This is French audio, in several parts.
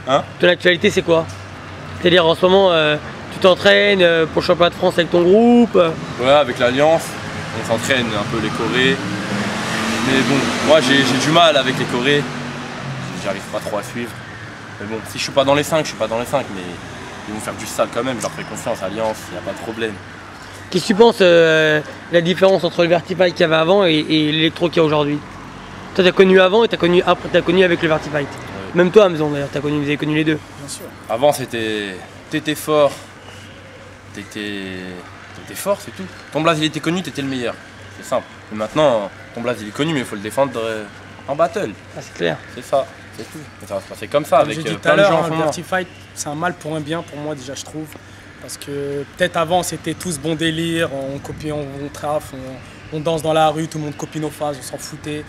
Hein? Ton actualité, c'est quoi? C'est-à-dire, en ce moment, tu t'entraînes pour le championnat de France avec ton groupe? Ouais, avec l'Alliance, on s'entraîne un peu les chorés. Mais bon, moi j'ai du mal avec les chorés. J'arrive pas trop à suivre. Mais bon, si je suis pas dans les 5, je suis pas dans les 5. Mais ils vont faire du sale quand même, je leur fais confiance, Alliance, il n'y a pas de problème. Qu'est-ce que tu penses la différence entre le Vertify qu'il y avait avant et l'électro qu'il y a aujourd'hui? Toi, t'as connu avant et t'as connu après, t'as connu avec le Vertify. Ouais. Même toi, Hamzon, d'ailleurs, vous avez connu les deux. Bien sûr. Avant, c'était. T'étais fort. T'étais fort, c'est tout. Ton blaze, il était connu, t'étais le meilleur. C'est simple. Mais maintenant, ton blaze, il est connu, mais il faut le défendre en battle. Ah, c'est clair. C'est ça, c'est tout. Et ça va se passer comme ça, avec J'ai dit tout plein à de gens l'heure, en ce le moment. Vertifight, c'est un mal pour un bien pour moi déjà, je trouve. Parce que peut-être avant, c'était tous bon délire, on copie, on traffe, on danse dans la rue, tout le monde copie nos phases, on s'en foutait.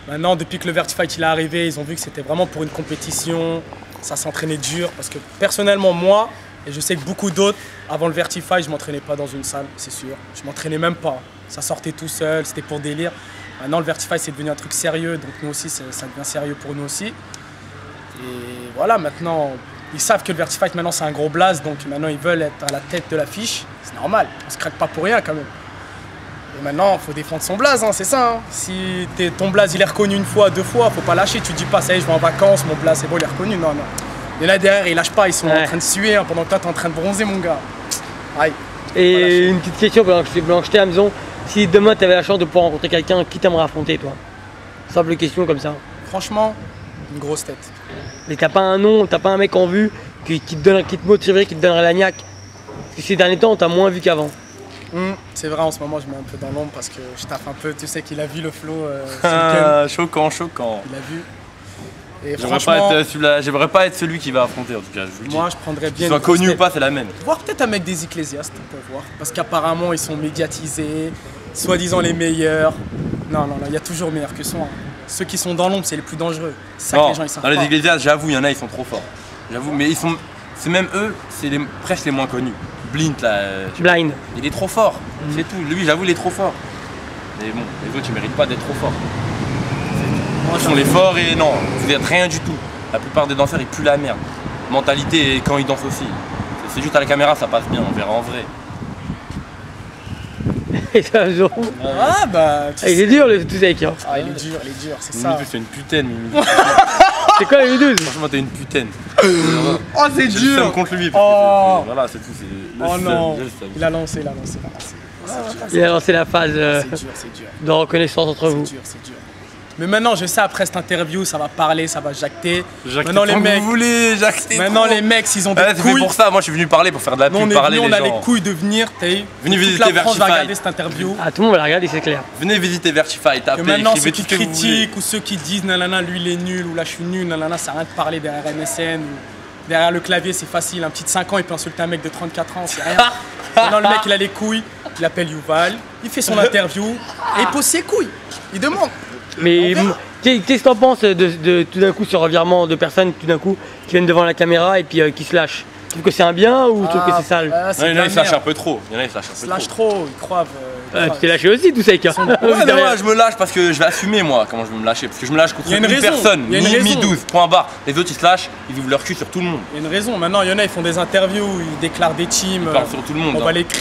Maintenant, depuis que le Vertifight il est arrivé, ils ont vu que c'était vraiment pour une compétition, ça s'entraînait dur. Parce que personnellement, moi, et je sais que beaucoup d'autres, avant le Vertifight, je ne m'entraînais pas dans une salle, c'est sûr. Je ne m'entraînais même pas. Ça sortait tout seul, c'était pour délire. Maintenant, le Vertifight, c'est devenu un truc sérieux, donc nous aussi, ça devient sérieux pour nous aussi. Et voilà, maintenant, ils savent que le Vertifight, maintenant, c'est un gros blaze, donc maintenant, ils veulent être à la tête de l'affiche. C'est normal, on se craque pas pour rien quand même. Et maintenant, il faut défendre son blaze, hein, c'est ça. Hein. Si ton blaze, il est reconnu une fois, deux fois, faut pas lâcher. Tu dis pas, ça y est, je vais en vacances, mon blaze, c'est bon, il est reconnu. Non, non. Il y en a derrière, ils lâchent pas, ils sont en train de suer hein, pendant que toi, t'es en train de bronzer, mon gars. Aïe. Et une petite question pendant que je t'ai, Hamzon. Si demain, tu avais la chance de pouvoir rencontrer quelqu'un, qui t'aimerais affronter, toi? Simple question comme ça. Franchement, une grosse tête. Mais t'as pas un nom, t'as pas un mec en vue qui te motiverait, qui te donnerait la niaque? Parce que ces derniers temps, on t'a moins vu qu'avant. C'est vrai, en ce moment, je mets un peu dans l'ombre parce que je taffe un peu. Tu sais qu'il a vu le flow. Choquant, choquant. Il a vu. Et j'aimerais pas être celui qui va affronter, en tout cas. Je vous le dis. Moi, je prendrais bien. Qu'il soit connu ou pas, c'est la même. Voir peut-être un mec des Ecclésiastes, on peut voir. Parce qu'apparemment, ils sont médiatisés, soi-disant les meilleurs. Non, non, non, il y a toujours meilleurs que soi. Ceux qui sont dans l'ombre, c'est les plus dangereux. C'est ça que les gens ils savent dans les pas. Ecclésiastes, j'avoue, il y en a, ils sont trop forts. J'avoue, mais ils sont. C'est même eux, c'est presque les moins connus. Blind là. Blind. Il est trop fort, c'est tout. Lui, j'avoue, il est trop fort. Mais bon, les autres, ils méritent pas d'être trop forts. Ils sont les forts et non, vous êtes rien du tout. La plupart des danseurs, ils puent la merde. Mentalité, quand ils dansent aussi. C'est juste à la caméra, ça passe bien, on verra en vrai. Et ça, Hamzon. Ah bah. Il est dur le tout avec. Hein. Ah, il est dur, c'est ça. Mimi, c'est une putaine, Mimi. C'est quoi les 12? Franchement, t'es une putaine. Oh, c'est J'ai le dur. seum contre lui. Oh. Voilà, c'est tout. Oh non. Il a lancé. Il a lancé la phase C'est dur. de reconnaissance entre vous. C'est dur. Mais maintenant, je sais, après cette interview, ça va parler, ça va jacter. Maintenant, les mecs. Vous voulez, maintenant, les mecs, s'ils ont des c'est couilles. fait pour ça, moi je suis venu parler, pour faire de la pub, parler on les a gens. les couilles de venir, venez visiter toute la France va Vertifight. regarder cette interview. Ah, tout le monde va la regarder, c'est clair. Venez visiter Vertifight, tapez, Que maintenant, ceux écrivez qui tout ce que vous voulez. critiquent ou ceux qui disent nanana, lui il est nul ou là je suis nul, nanana, ça sert à rien de parler derrière MSN ou derrière le clavier, c'est facile. Un petit de 5 ans, il peut insulter un mec de 34 ans, c'est rien. Maintenant, le mec, il a les couilles, il appelle Yuval, il fait son interview et il pose ses couilles. Il demande. Mais qu'est-ce que t'en penses de tout d'un coup ce revirement de personnes tout d'un coup qui viennent devant la caméra et puis qui se lâchent? Tu trouves que c'est un bien ou tu trouves que c'est sale? Il y en a, ils se lâchent un peu trop. Il y en a, ils se lâchent trop, ils croivent. Tu t'es lâché aussi, tout ça, avec Ouais, non, moi, je me lâche parce que je vais assumer moi comment je vais me lâcher. Parce que je me lâche contre une personne, mi 12, point barre. Les autres ils se lâchent, ils ouvrent leur cul sur tout le monde. Il y a une raison, maintenant il y en a, ils font des interviews, ils déclarent des teams. Ils parlent sur tout le monde.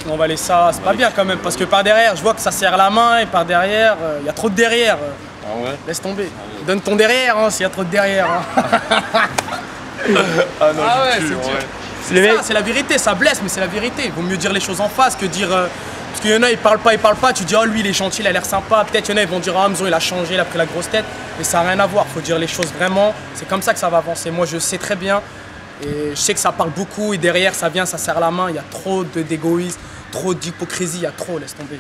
On va les ça, c'est pas bien quand même. Parce que par derrière, je vois que ça serre la main et par derrière, il y a trop de derrière. Ah ouais? Laisse tomber. Donne ton derrière hein, s'il y a trop de derrière. Hein. Ah non, ah ouais, c'est dur. C'est la vérité, ça blesse, mais c'est la vérité. Il vaut mieux dire les choses en face que dire. Parce qu'il y en a, ils parlent pas, tu dis oh lui il est gentil, il a l'air sympa. Peut-être il y en a, ils vont dire ah Hamzon il a changé, il a pris la grosse tête. Mais ça n'a rien à voir, faut dire les choses vraiment. C'est comme ça que ça va avancer. Moi je sais très bien. Et je sais que ça parle beaucoup et derrière ça vient, ça serre la main. Il y a trop d'égoïsme, trop d'hypocrisie, il y a trop, laisse tomber.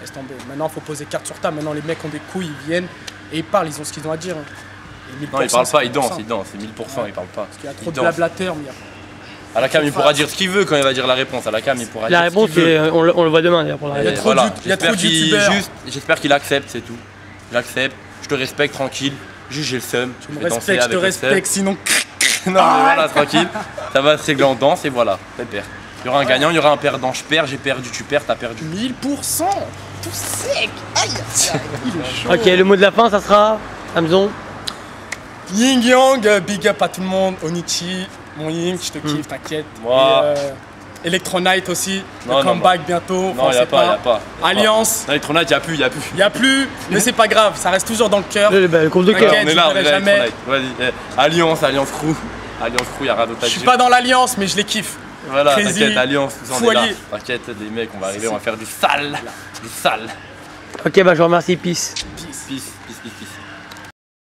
Laisse tomber. Maintenant il faut poser carte sur table. Maintenant les mecs ont des couilles, ils viennent et ils parlent, ils ont ce qu'ils ont à dire. Non, ils parlent pas, ils dansent, c'est 1000%, ils parlent pas. Parce qu'il y a trop de blablateurs, mais à la cam, il pourra dire ce qu'il veut quand il va dire la réponse. À la cam, il pourra la dire réponse, on le voit demain d'ailleurs pour la réponse. Il y a trop de youtubeurs. J'espère qu'il accepte, c'est tout. J'accepte, je te respecte, tranquille. Juste, j'ai le seum. Tu me respectes, je te respecte, sinon. Non, mais voilà, tranquille. Ça va se régler en danse et voilà, pépère. Il y aura un gagnant, il y aura un perdant. Je perds, j'ai perdu, tu perds, t'as perdu. 1000%. Tout sec. Aïe, il est chaud. Ok, le mot de la fin, ça sera Hamzon. Ying Yang, big up à tout le monde. Onichi, mon Ying, je te kiffe, t'inquiète. Moi. Et, Electronite aussi, Non, le non, comeback bientôt. Non, y a pas. Alliance. Non, Electronite, y a plus. Il n'y a plus, mais c'est pas grave, ça reste toujours dans le cœur. Le groupe de cœur. T'inquiète, On est là, je dirai jamais. Vas-y. Alliance Crew. Alliance Crew, y a rien d'autre à Je suis dire. pas dans l'alliance, mais je les kiffe. Voilà, Crazy, t'inquiète, Alliance, tout ça, on est là. Foyer. T'inquiète, les mecs, on va arriver, on va faire du sale. Du sale. Ok, bah je vous remercie, peace. Peace.